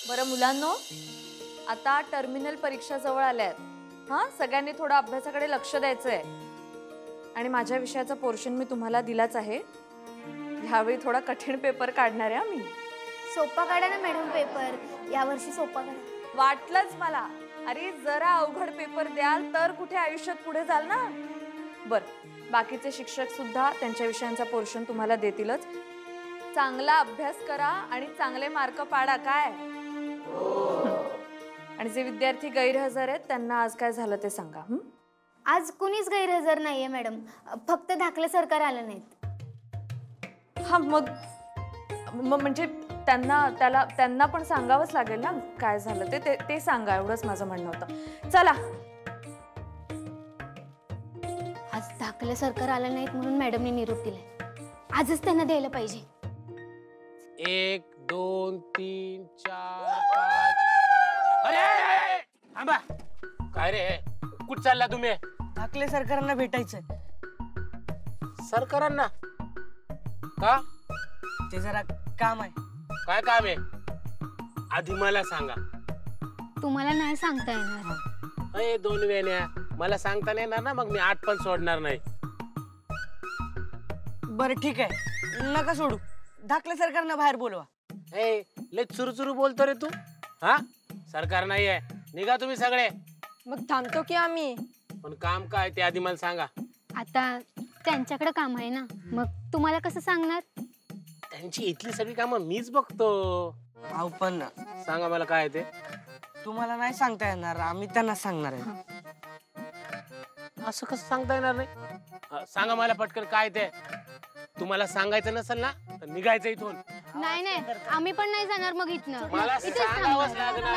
बरं मुलांनो, आता टर्मिनल परीक्षा जवळ आल्यात. हां, सगळ्यांनी थोडं अभ्यासाकडे लक्ष द्यायचंय. आणि माझ्या विषयाचा पोर्शन मी तुम्हाला दिलाच आहे. ह्यावेळी थोडा कठीण पेपर काढणार आहे मी. सोपा काढा ना मॅडम पेपर, यावर्षी सोपा काढा. वाटलंच मला. अरे जरा अवघड पेपर द्याल तर कुठे आयुष्यात पुढे जाल ना. बरं, बाकीचे शिक्षक सुद्धा त्यांच्या विषयांचा पोर्शन तुम्हाला देतीलच. चांगला अभ्यास करा आणि चांगले मार्क पाडा. काय आणि जे विद्यार्थी गैरहजर आहेत त्यांना आज काय झालं ते सांगा. आज कुणीच गैरहजर नाहीये मॅडम, फक्त धाकले सरकार आलं नाहीत. हा मग म्हणजे त्यांना पण सांगावंच लागेल ना काय झालं ते सांगा. एवढंच माझं म्हणणं होतं. चला, आज धाकले सरकार आलं नाहीत म्हणून मॅडमने निरोप दिलाय. आजच त्यांना द्यायला पाहिजे. 1 2 3 4 5. अरे थांबा. काय रे, कुठं चालला तुम्ही? धाकले सरकारांना भेटायचंय. सरकारांना का? ते जरा काम आहे. काय काम आहे आधी मला सांगा. तुम्हाला नाही सांगता येणार. अरे 2 वेण्या मला सांगता नाही येणार ना, मग मी 8 पण सोडणार नाही. बरं ठीक आहे, नका सोडू. धाकले सरकारना बाहेर बोलवा. ए लय चुरू बोलतो रे तू. हा, सरकार नाही आहे, निघा तुम्ही सगळे. मग थांबतो की आम्ही. पण काम काय ते आधी मला सांगा. आता त्यांच्याकडे काम आहे ना, मग तुम्हाला कसं सांगणार? त्यांची इथली सगळी कामं मीच बघतो. अहो पण सांगा मला काय ते. तुम्हाला नाही सांगता येणार, आम्ही त्यांना सांगणार आहे. असं कसं सांगता येणार नाही? सांगा मला पटकन काय ते. तुम्हाला सांगायचं नसेल ना तर निघायचं इथून. नाही नाही, आम्ही पण नाही जाणार मग इथनं. मला सांगावंच लागणार.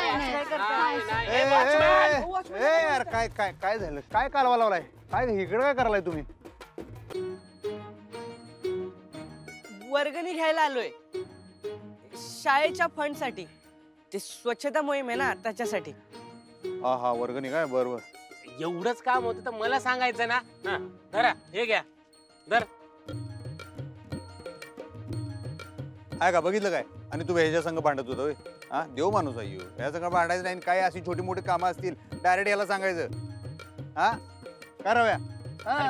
यार काय काय काय झालं? काय कालवा लावलाय? काय इकडे काय करायलाय तुम्ही? वर्गणी घ्यायला आलोय शाळेच्या फंड साठी. ते स्वच्छता मोहीम आहे ना, त्याच्यासाठी. हा हा, वर्गणी काय? बरोबर. एवढंच काम होतं तर मला सांगायचं ना. धरा, हे घ्या. धर. आहे का? बघितलं काय? आणि तू ह्याच्या संग भांडत होता होय? हा, देव माणूस आहे ह्या संग भांडायचं नाही. काय अशी छोटी मोठी कामं असतील डायरेक्ट याला सांगायचं. हा काय रव्या?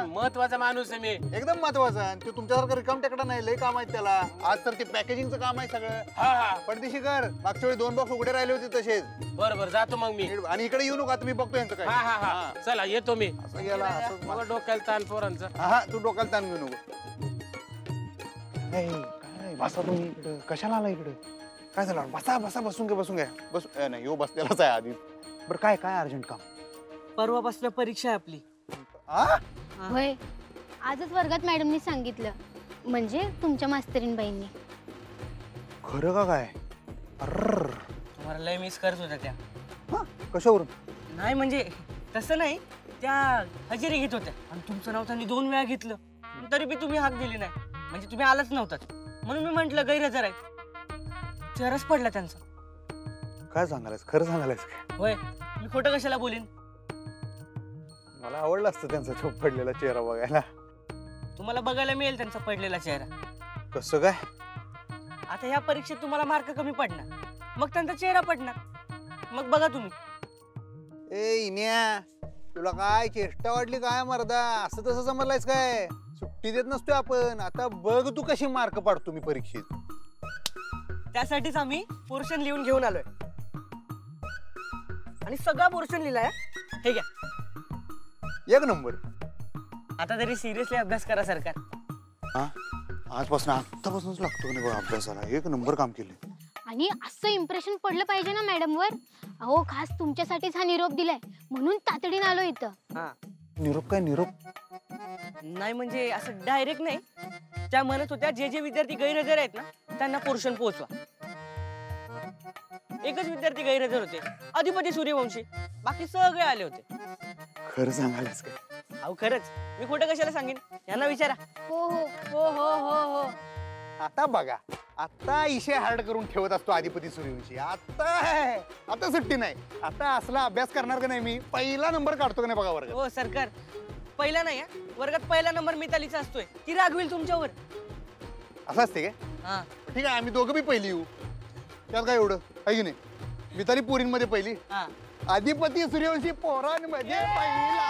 महत्वाचा माणूस आहे मी, एकदम महत्वाचा. आणि ते तुमच्यासारखं रिकाम टेकडा नाही, लय काम आहेत त्याला. आज तर ते पॅकेजिंगचं काम आहे सगळं. पडदिशी कर. मागच्या वेळी 2 बॉक्स उघडे राहिले होते तसेच. बरोबर, जातो मग मी. आणि इकडे येऊ नका तुम्ही, बघतो यांचं काय. हा, चला येतो मी. असं गेला असं. मला डोक्याला ताण पोरांचं. हा, तू डोक्याला ताण घेऊ नको. काय बसा तुम्ही इकडं? कशाला आला इकडं? काय झालं? बसा बसा, बसून घ्या. बस नाही, यो बसलेलाच आहे आधी. बरं काय काय अर्जंट काम? परवापासून परीक्षा आहे आपली. होय, आजच वर्गात मॅडमनी सांगितलं. म्हणजे तुमच्या मास्तरीणबाईंनी. खरं का काय? तुम्हाला लय मिस करत होत्या त्या. कशावरून? नाही म्हणजे तसं नाही, त्या हजेरी घेत होत्या आणि तुमचं नाव त्यांनी 2 वेळा घेतलं, तरी बी तुम्ही हाक दिली नाही. म्हणजे तुम्ही आलाच नव्हतात म्हणून मी म्हंटल गैरहजर आहे. चेहराच पडला त्यांचा. काय सांगायलास? खरं सांगायलास काय? होय, मी खोटं कशाला बोलीन? मला आवडलं असतं त्यांचा तो पडलेला चेहरा बघायला. तुम्हाला बघायला मिळेल त्यांचा पडलेला चेहरा. कसं काय? आता ह्या परीक्षेत तुम्हाला मार्क कमी पडणार, मग त्यांचा चेहरा पडणार. मग बघा तुम्ही. ए इन्या, तुला काय चेष्टा वाटली काय मर्दा? असं तसं समजलायस काय? सुट्टी देत नसतोय आपण. आता बघ तू कशी मार्क पाडतो मी परीक्षेत. त्यासाठीच आम्ही पोर्शन लिहून घेऊन आलोय. आणि सगळा पोर्शन लिहिलाय. हे घ्या. 1 नंबर. आता तरी सिरियसली अभ्यास करा सरकार. हा, आजपासून आतापासूनच लागतो का नाही बघ अभ्यासाला. 1 नंबर काम केले. आणि असं इम्प्रेशन पडलं पाहिजे ना मॅडमवर. अहो, खास तुमच्यासाठीच हा निरोप दिलाय म्हणून तातडीने आलो इथं. हा, निरोप काय निरोप? नाही म्हणजे असं डायरेक्ट नाही. त्या म्हणत होत्या जे विद्यार्थी गैरहजर आहेत ना त्यांना पोर्शन पोहोचवा. एकच विद्यार्थी गैरहजर होते, अधिपती सूर्यवंशी. बाकी सगळे आले होते. खरं सांगायलाच काय? अहो खरंच, मी खोटं कशाला सांगेन? यांना विचारा. हो हो हो हो हो हो. आता बघा, आता इशे हार्ड करून ठेवत असतो अधिपती सूर्यवंशी. आता सुट्टी नाही. आता असला अभ्यास करणार का नाही मी? पहिला नंबर काढतो का नाही बघा वर्गात. हो सरकार, पहिला नाही. वर्गात पहिला नंबर मितालीचा असतोय. ती रागवेल तुमच्यावर. असं असते काय? हा ठीक आहे, आम्ही दोघं बी पहिली येऊ. त्यात काय एवढं आहे की नाही? मिताली पोरींमध्ये पहिली, हा. अधिपती सूर्यवंशी पोरांमध्ये पहिला.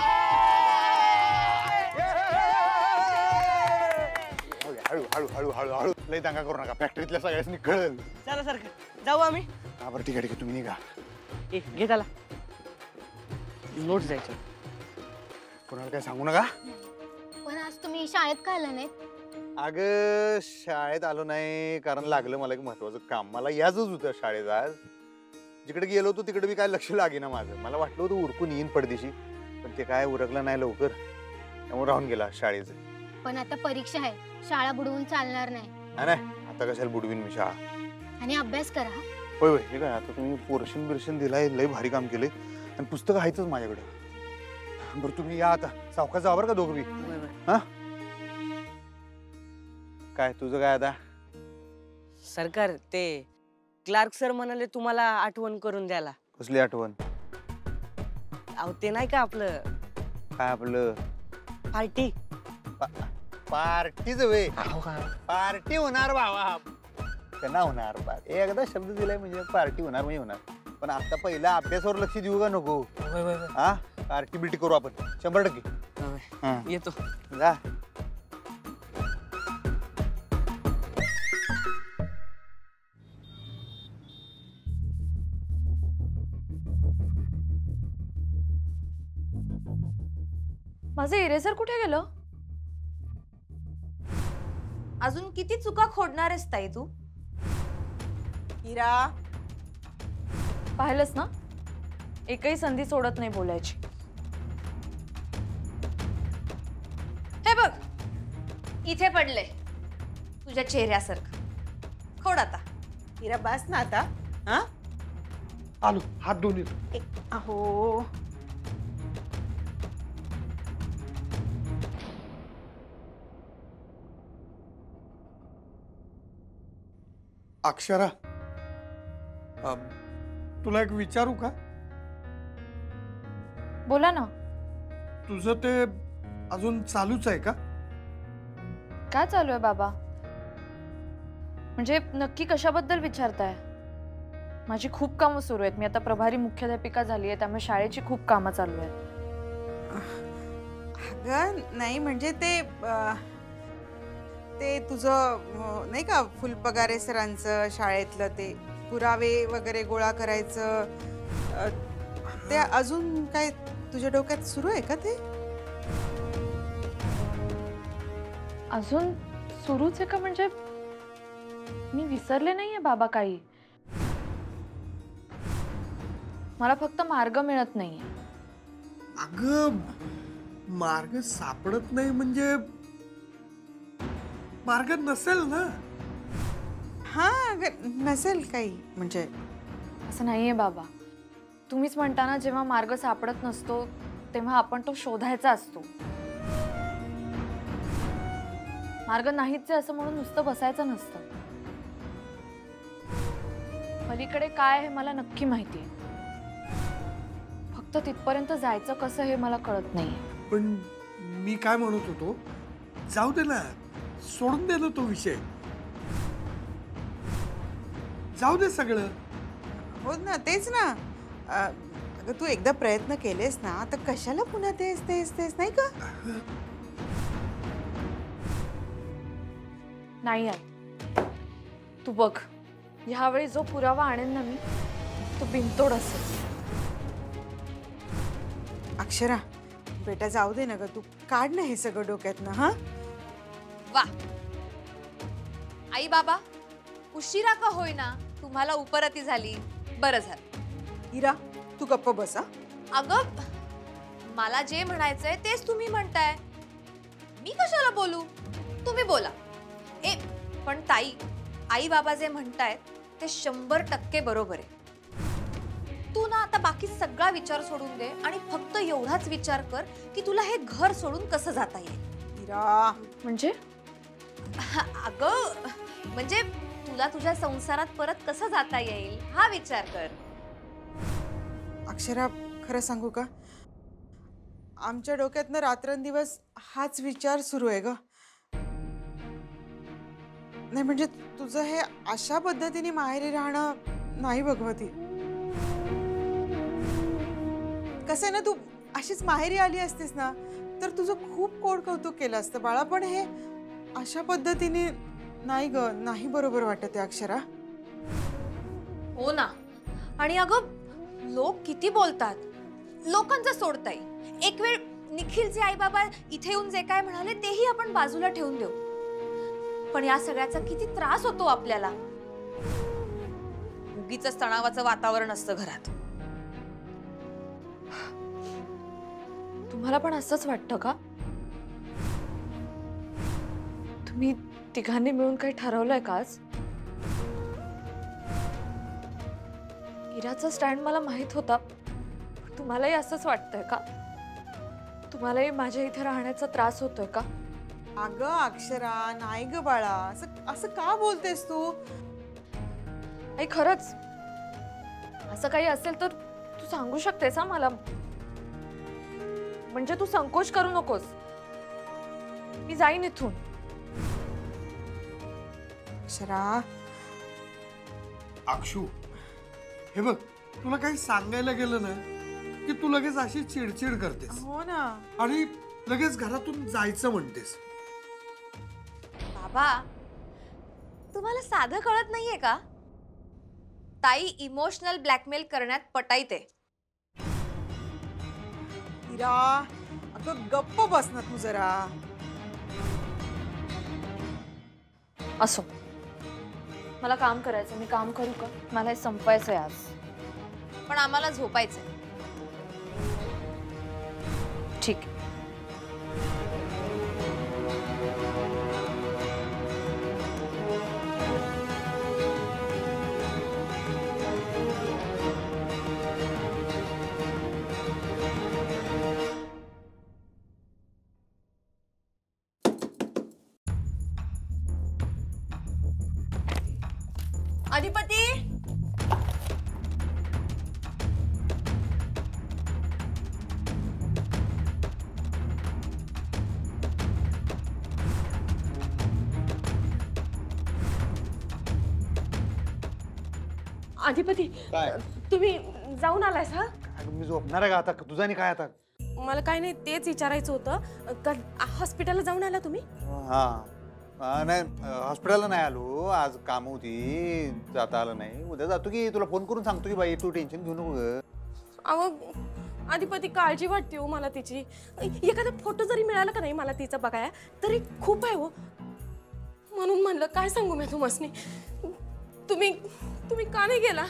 हळू हळू हळू हळू हळू लई दंगा करू नका, फॅक्टरीतल्या सगळ्यांनी कळल. चला सारखं जाऊ आम्ही. हा बरं ठीक आहे ठीक आहे, तुम्ही निघा. ए घे त्याला नोट जायचं. कोणाला काय सांगू नका. पण आज तुम्ही शाळेत का आला नाहीत? अगं शाळेत आलो नाही कारण लागलं मला एक महत्वाचं काम. मला याच होतं शाळेत आज. जिकडे गेलो होतो तिकडे मी काय लक्ष लागेना माझं. मला वाटलं होतं उरकून येईन पडदेशी, पण ते काय उरकलं नाही लवकर, त्यामुळे राहून गेला शाळेचं. पण आता परीक्षा आहे, शाळा बुडवून चालणार नाही. नाही आता कशाला बुडवीन मी शाळा. आणि अभ्यास करा. होय होय हे काय आता तुम्ही पोर्शन बिर्शन दिलाय, लय भारी काम केलंय आणि पुस्तकं आहेतच माझ्याकडे. बरं तुम्ही या आता, सावकाश जा बरं का दोघं बी. हा काय तुझं काय आता? सरकार ते क्लार्क सर म्हणाले तुम्हाला आठवण करून द्यायला. कसली आठवण? अहो ते नाही का आपलं काय आपलं पार्टी. पार्टीच वे पार्टी होणार बाबा, त्यांना होणार. एकदा शब्द दिलाय म्हणजे पार्टी होणार म्हणजे होणार. पण आता पहिला अभ्यासावर लक्ष देऊ का नको? हा पार्टी बिटी करू आपण 100%. येतो. जा. माझं इरेझर कुठे गेलं? अजून किती चुका खोडणार आहेस ताई तू? हिरा, पाहिलंस ना, एकही संधी सोडत नाही बोलायची. हे बघ इथे पडले तुझ्या चेहऱ्यासारखं. खोड आता. हिरा बस ना आता. हा आलो, हात धुवून येतो. अहो अक्षरा, तुला एक विचारू का? बोला ना. तुझं ते अजून चालूच आहे का? काय चालू आहे बाबा? म्हणजे नक्की कशाबद्दल विचारताय? माझी खूप कामं सुरू आहेत. मी आता प्रभारी मुख्याध्यापिका झाली आहे, त्यामुळे शाळेची खूप कामं चालू आहेत. अगं नाही म्हणजे ते तुझं नाही का फुलपगारे सरांचं शाळेतलं ते पुरावे वगैरे गोळा करायचं, ते अजून काय तुझ्या डोक्यात सुरू आहे का? ते अजून सुरूच आहे का? म्हणजे मी विसरले नाहीये बाबा काही. मला फक्त मार्ग मिळत नाहीये. अगं मार्ग सापडत नाही म्हणजे मार्ग नसेल ना? हा अगं नसेल काही म्हणजे. असं नाहीये बाबा. तुम्हीच म्हणता ना, जेव्हा मार्ग सापडत नसतो तेव्हा आपण तो शोधायचा असतो. मार्ग नाहीच आहे असं म्हणून नुसतं बसायचं नसतं. पलीकडे काय आहे मला नक्की माहितीये, फक्त तिथपर्यंत जायचं कसं हे मला कळत नाहीये. पण मी काय म्हणत होतो, जाऊ दे ना, सोडून दे ना तो विषय. जाऊ दे सगळं. हो ना, तेच ना. अगं तू एकदा प्रयत्न केलेस ना, तर कशाला पुन्हा तेच तेच तेच नाही का? नाही आहे. तू बघ, ह्यावेळी जो पुरावा आणेन ना मी, तो बिनतोड असेल. अक्षरा बेटा जाऊ दे ना ग, तू काढ ना हे सगळं डोक्यातनं. हा वा आई बाबा, उशिरा का होईना तुम्हाला उपरती झाली. बरं झालं. हिरा तू गप्प बस. हा अगं मला जे म्हणायचंय तेच तुम्ही म्हणताय, मी कशाला बोलू? तुम्ही बोला. ए पण ताई, आई बाबा जे म्हणतायत ते 100% बरोबर आहे. तू ना आता बाकी सगळा विचार सोडून दे आणि फक्त एवढाच विचार कर की तुला हे घर सोडून कसं जाता येईल. हिरा म्हणजे अगं म्हणजे तुला तुझ्या संसारात परत कसं जाता येईल हा विचार कर. अक्षरा खरं सांगू का, आमच्या डोक्यातनं रात्रंदिवस हाच विचार सुरू आहे ग. नाही म्हणजे तुझं हे अशा पद्धतीने माहेरी राहणं नाही भगवती. कसं आहे ना, तू अशीच माहेरी आली असतीस ना तर तुझं खूप कोड कौतुक केलं असतं बाळा, पण हे अशा पद्धतीने नाही ग, नाही बरोबर वाटत आहे अक्षरा. हो ना. आणि अगं लोक किती बोलतात, लोकांचं सोडताय. एक वेळ निखिलचे आई बाबा इथे येऊन जे काय म्हणाले तेही आपण बाजूला ठेवून देऊ, पण या सगळ्याचा किती त्रास होतो आपल्याला. उगीच तणावाचं वातावरण असतं घरात. तुम्हाला पण असंच वाटतं का? तुम्ही तिघांनी मिळून काही ठरवलंय का आज? इराचा स्टँड मला माहित होता, पण तुम्हालाही असंच वाटतंय का? तुम्हालाही माझ्या इथे राहण्याचा त्रास होतोय का? अगं अक्षरा, नाही ग बाळा, असं असं का बोलतेस तू? आई खरंच असं काही असेल तर तू सांगू शकतेस हा मला. म्हणजे तू संकोच करू नकोस, मी जाईन इथून. अक्षरा, अक्षू, हे बघ, तुला काही सांगायला गेलं ना की तू लगेच अशी चिडचिड करतेस हो ना. आणि लगेच घरातून जायचं म्हणतेस. बाबा, तुम्हाला साधं कळत नाहीये का? ताई इमोशनल ब्लॅकमेल करण्यात पटाईते. इरा, अगं गप्प बस ना तू जरा. असो, मला काम करायचं, मी काम करू का? मला हे संपवायचंय आज, पण आम्हाला झोपायचंय. ठीक आहे. अधिपती, अधिपती, काय तुम्ही जाऊन आलायस हा? मी झोपणार आहे का आता? तुझा आणि काय आता? मला काय नाही तेच विचारायचं होतं. का हॉस्पिटलला जाऊन आला तुम्ही? नाही, हॉस्पिटलला नाही आलो, आज काम होती, जाता आलं नाही. उद्या जातो की, तुला फोन करून सांगतो की बाई, तू टेन्शन घेऊ नको ग. अहो अधिपती, काळजी वाटते हो मला तिची. एखादा फोटो जरी मिळाला का नाही मला तिचा बघाया तरी खूप आहे हो. म्हणून म्हणलं काय सांगू मी तुम्हासनी. तुम्ही तुम्ही का नाही गेला?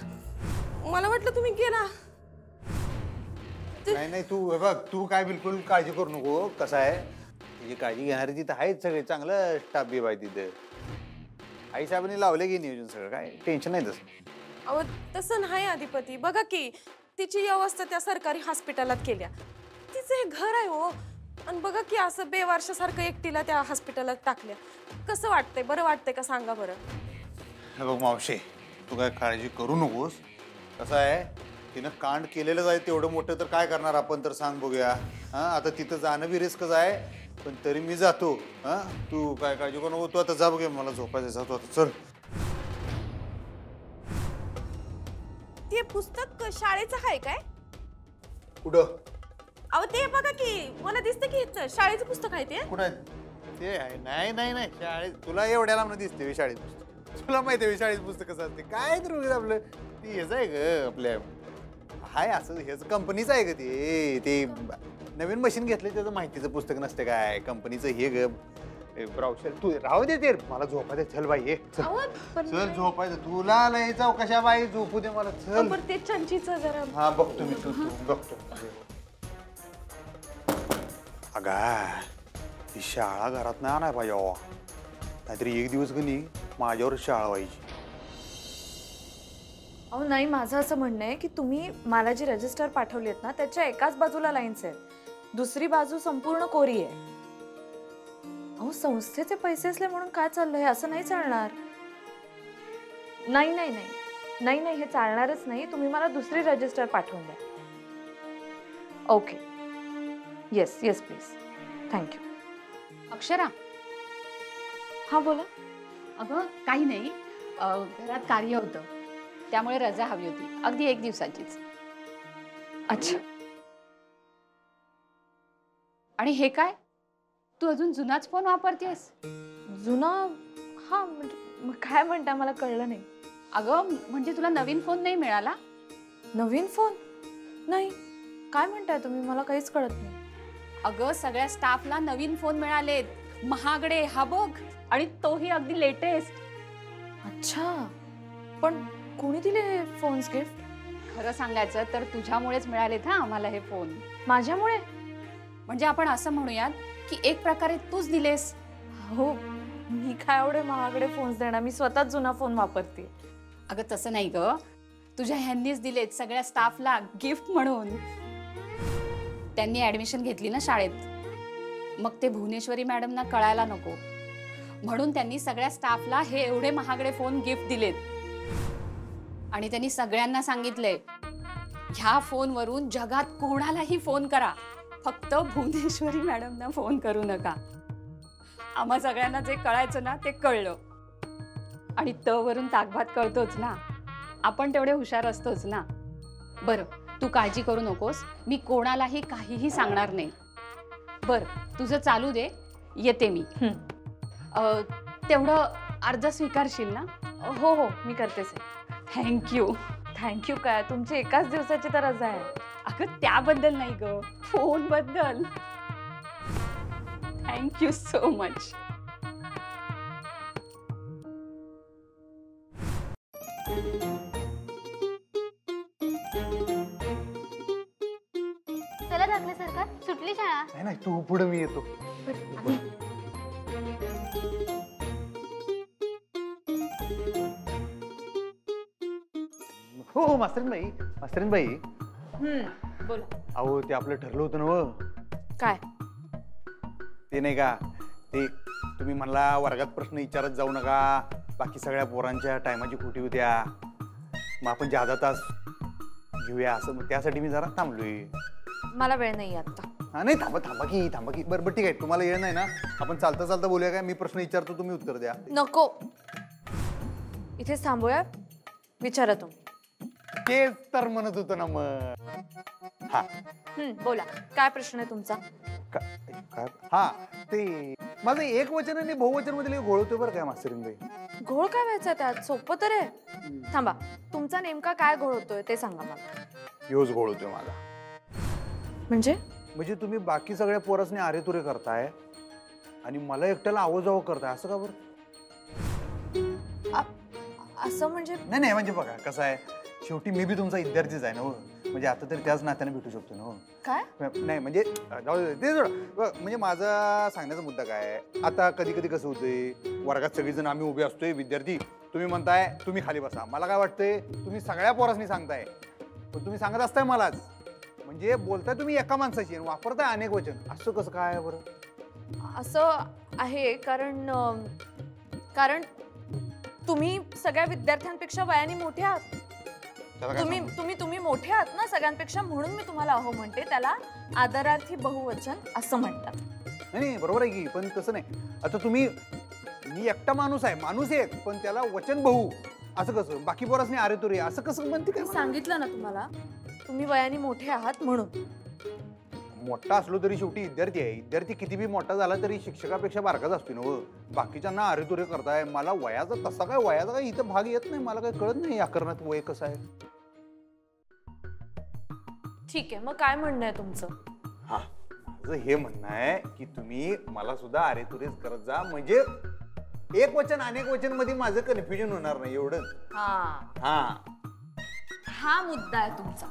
मला वाटलं तुम्ही गेला. नाही नाही, तू हे बघ, तू काय बिलकुल काळजी करू नको. कसं आहे, तिची काळजी घेणारी तिथं आहेत सगळे, चांगलं स्टाफ बी आहे तिथं. आई साहेबांनी लावले की नियोजन सगळं, काय टेन्शन नाही तसं. अहो तसं नाही अधिपती, बघा की तिची व्यवस्था त्या सरकारी हॉस्पिटलात केल्या. तिचं हे घर आहे हो, आणि बघा की असं बेवारशासारखं एकटीला त्या हॉस्पिटलात टाकल्या. कसं वाटतंय? बरं वाटतंय का सांगा बरं? हे बघ मावशे, तू काय काळजी करू नकोस. कसं आहे, तिनं कांड केलेलंच आहे तेवढं मोठं, तर काय करणार आपण, तर सांग बघूया. हा, आता तिथं जाणं बी रिस्कच आहे, पण तरी मी जातो. हा, तू काय काळजी करू नको. तू आता जा बघूया, मला झोपायचं, जातो आता, चल. ते पुस्तक शाळेचं आहे काय? कुठं? अहो ते बघा की, मला दिसतं की इथं शाळेचं पुस्तक आहे ते. कुठं आहे ते? आहे? नाही नाही नाही, शाळेत तुला एवढ्या लांब दिसते शाळेत पुस्तक? तुला माहिती आहे शाळेत पुस्तक कसं असते? काय तर आपलं ती हेच आहे ग, आपल्या हाय असं हेच कंपनीचं आहे ग ते. ते नवीन मशीन घेतलं त्याचं माहितीचं पुस्तक नसते काय, कंपनीचं हे ग ब्राउचर. तू राहू दे ते, मला झोपायचं. चल बाई, ये चल झोपायचं. तुला लय चौकशा बाई, झोपू दे मला, चल. पण ते चंचीचं जरा. हा बघतो मी, तू बघतो. अगा, ही शाळा घरात नाही आणाय पाहिजे अहो, नाहीतरी एक दिवस कधी माझ्यावर शाळा व्हायची. अहो नाही, माझं असं म्हणणं आहे की तुम्ही मला जी रजिस्टर पाठवली आहेत ना त्याच्या एकाच बाजूला लाईन्स आहेत, दुसरी बाजू संपूर्ण कोरी आहे. अहो संस्थेचे पैसे असले म्हणून काय चाललंय? असं नाही चालणार. नाही नाही नाही नाही नाही, हे चालणारच नाही. तुम्ही मला दुसरी रजिस्टर पाठवून द्या. Okay, yes yes please, thank you. Akshara, हा बोला. अगं काही नाही, घरात कार्य होतं त्यामुळे रजा हवी होती, अगदी 1 दिवसाचीच. अच्छा, आणि हे काय, तू अजून जुनाच फोन वापरतेस? जुना? हा म्हणजे मग काय म्हणता, मला कळलं नाही. अगं म्हणजे तुला नवीन फोन नाही मिळाला? नवीन फोन? नाही, काय म्हणताय तुम्ही, मला काहीच कळत नाही. अगं सगळ्या स्टाफला नवीन फोन मिळालेत, महागडे, हा बघ, आणि तोही अगदी लेटेस्ट. अच्छा, पण कोणी दिले हे फोन्स गिफ्ट? खरं सांगायचं तर तुझ्यामुळेच मिळालेत हा आम्हाला हे फोन. माझ्यामुळे? म्हणजे आपण असं म्हणूयात की एक प्रकारे तूच दिलेस. हो, मी काय एवढे महागडे फोन्स देणार, मी स्वतःच जुना फोन वापरते. अगं तसं नाही ग, तुझ्या ह्यांनीच दिलेत सगळ्या स्टाफला गिफ्ट म्हणून. त्यांनी ऍडमिशन घेतली ना शाळेत, मग ते भुवनेश्वरी मॅडमना कळायला नको म्हणून त्यांनी सगळ्या स्टाफला हे एवढे महागडे फोन गिफ्ट दिलेत. आणि त्यांनी सगळ्यांना सांगितलंय, ह्या फोनवरून जगात कोणालाही फोन करा, फक्त भुवनेश्वरी मॅडमना फोन करू नका. आम्हा सगळ्यांना जे कळायचं ना ते कळलं. आणि त वरून ताकभात कळतोच ना, आपण तेवढे हुशार असतोच ना. बरं, तू काळजी करू नकोस, मी कोणालाही काहीही सांगणार नाही. बरं, तुझं चालू दे, येते मी. तेवढं अर्ज स्वीकारशील ना? हो हो, मी करतेच. थँक्यू. थँक्यू काय, तुमची एकाच दिवसाची तर रजा आहे. अगं त्याबद्दल नाही ग, फोन बद्दल. Thank you so much. चला दाखले सरकार, सुटली शाळा. नाही नाही, तू पुढे, मी येतो. हो हो, मास्तरीनबाई. बोला. अहो ते आपलं ठरलं होतं ना व. काय? ते नाही का, ते तुम्ही म्हणला वर्गात प्रश्न विचारत जाऊ नका, बाकी सगळ्या पोरांच्या टायमाची खोटी होत्या, मग आपण जादा तास घेऊया असं, मग त्यासाठी मी जरा थांबलोय. मला वेळ नाही आता. हा नाही, थांबा की. बरं ठीक आहे, तुम्हाला येत नाही ना, आपण चालता चालता बोलूया काय? मी प्रश्न विचारतो, तुम्ही उत्तर द्या. नको, इथेच थांबूया, विचारा तुम्ही. तेच तर म्हणत होतं ना मग. हा बोला, काय प्रश्न आहे तुमचा? हा, ते माझं एक वचन आणि बहुवचन मध्ये घोळवतोय बरं काय मास्तरीनबाई. घोळ काय व्हायचा त्यात? सोपं तर आहे. थांबा, तुमचा नेमका काय घोळ होतोय ते सांगा मला. योच घोळवतोय माझा. म्हणजे तुम्ही बाकी सगळ्या पोरासने आरेतुरे करताय आणि मला एकट्याला आवाजावं करताय, असं का बरं? असं म्हणजे? नाही म्हणजे बघा कसं आहे, शेवटी मी बी तुमचा विद्यार्थीच आहे ना हो, म्हणजे आता तरी त्याच नात्याने भेटू शकतो ना हो. काय? नाही म्हणजे ते म्हणजे माझा सांगण्याचा मुद्दा काय आहे, आता कधी कधी कसं होतंय, वर्गात सगळीजण आम्ही उभे असतोय विद्यार्थी, तुम्ही म्हणताय तुम्ही खाली बसा, मला काय वाटतंय तुम्ही सगळ्या पोरासनी सांगताय, पण तुम्ही सांगत असताय मलाच, म्हणजे बोलताय तुम्ही एका माणसाची आणि वापरताय अनेक वचन, असं कसं काय बरं? असं आहे कारण तुम्ही सगळ्या विद्यार्थ्यांपेक्षा वयाने मोठे आहात. तुम्ही मोठे आहात ना सगळ्यांपेक्षा, म्हणून मी तुम्हाला अहो म्हणते. त्याला आदरार्थी बहुवचन असं म्हणतात. नाही बरोबर आहे की, पण तसं नाही. आता मी एकटा माणूस आहे, पण त्याला वचन बहु असं कसं? बाकी पोरासनी अरे तुरे असं कसं म्हणते? काय सांगितलं ना तुम्हाला, तुम्ही वयाने मोठे आहात म्हणून. मोठा असलो तरी शेवटी विद्यार्थी आहे. विद्यार्थी किती बी मोठा झाला तरी शिक्षकापेक्षा बारकाच असतो ना. बाकीच्यांना अरे तुरे करताय, मला वयाचा तसा काय, वयाचा काय इथं भाग येत नाही, मला काय कळत नाही आकरणात वय कसं आहे. ठीक आहे, मग काय म्हणणं आहे तुमचं? हा, माझं हे म्हणणं आहे की तुम्ही मला सुद्धा अरे तुरेच करत जा, म्हणजे एक वचन अनेक वचन मध्ये माझं कन्फ्युजन होणार नाही, एवढंच. हा मुद्दा आहे तुमचा.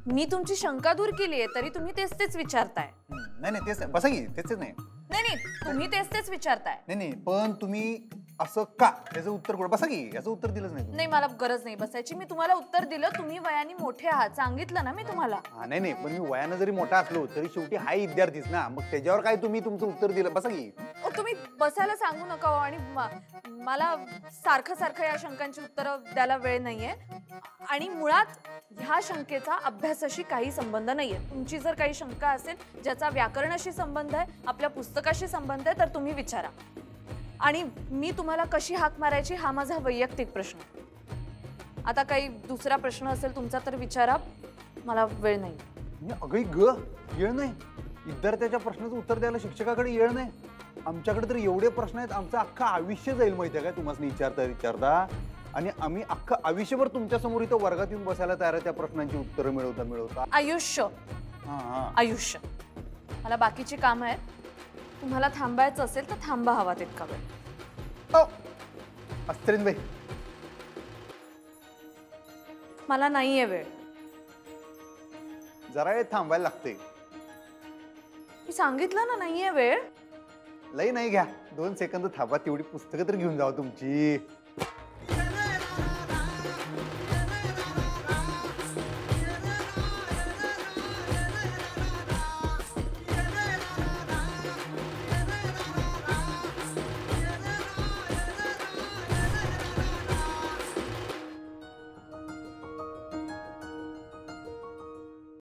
मी तुमची शंका दूर केली आहे, तरी तुम्ही तेच विचारताय. नाही तेच नाही, बसा की, तेच नाही. नाही तुम्ही तेच विचारताय. नाही पण तुम्ही असं का, याचं उत्तर कोण? बसा की, याचं उत्तर दिलंच नाही. मला गरज नाही बसायची, मी तुम्हाला उत्तर दिलं. तुम्ही वयाने मोठे आहात सांगितलं ना मी तुम्हाला. नाही पण मी वयानं जरी मोठा असलो तरी शेवटी हाय विद्यार्थीच ना, मग त्याच्यावर काय तुम्ही तुमचं उत्तर दिलं? बसा की. तुम्ही बसायला सांगू नका आणि मला सारखं या शंकांची उत्तरं द्यायला वेळ नाहीये. आणि मुळात ह्या शंकेचा अभ्यासाशी काही संबंध नाहीये. तुमची जर काही शंका असेल ज्याचा व्याकरणाशी संबंध आहे, आपल्या पुस्तकाशी संबंध आहे, तर तुम्ही विचारा. आणि मी तुम्हाला कशी हाक मारायची हा माझा वैयक्तिक प्रश्न. आता काही दुसरा प्रश्न असेल तुमचा तर विचारा, मला वेळ नाही. अगं ग, वेळ नाही? विद्यार्थ्याच्या प्रश्नाचं उत्तर द्यायला शिक्षकाकडे येळ नाही. आमच्याकडे तर एवढे प्रश्न आहेत, आमचं अख्खं आयुष्य जाईल माहितीये काय तुम्हाला विचारता. आणि आम्ही अख्खं आयुष्यभर तुमच्या समोर इथं वर्गात येऊन बसायला तयार आहे त्या प्रश्नांची उत्तरं मिळवता. आयुष्य आयुष्य. मला बाकीची कामं आहेत. तुम्हाला थांबायचं असेल तर थांबा हवा तितका वेळ. अस्त्रीनबाई, मला नाहीये वेळ. जरा वेळ थांबायला लागते. मी सांगितलं ना नाहीये वेळ. लई नाही घ्या, 2 सेकंद थांबा, तेवढी पुस्तकं तर घेऊन जावा तुमची.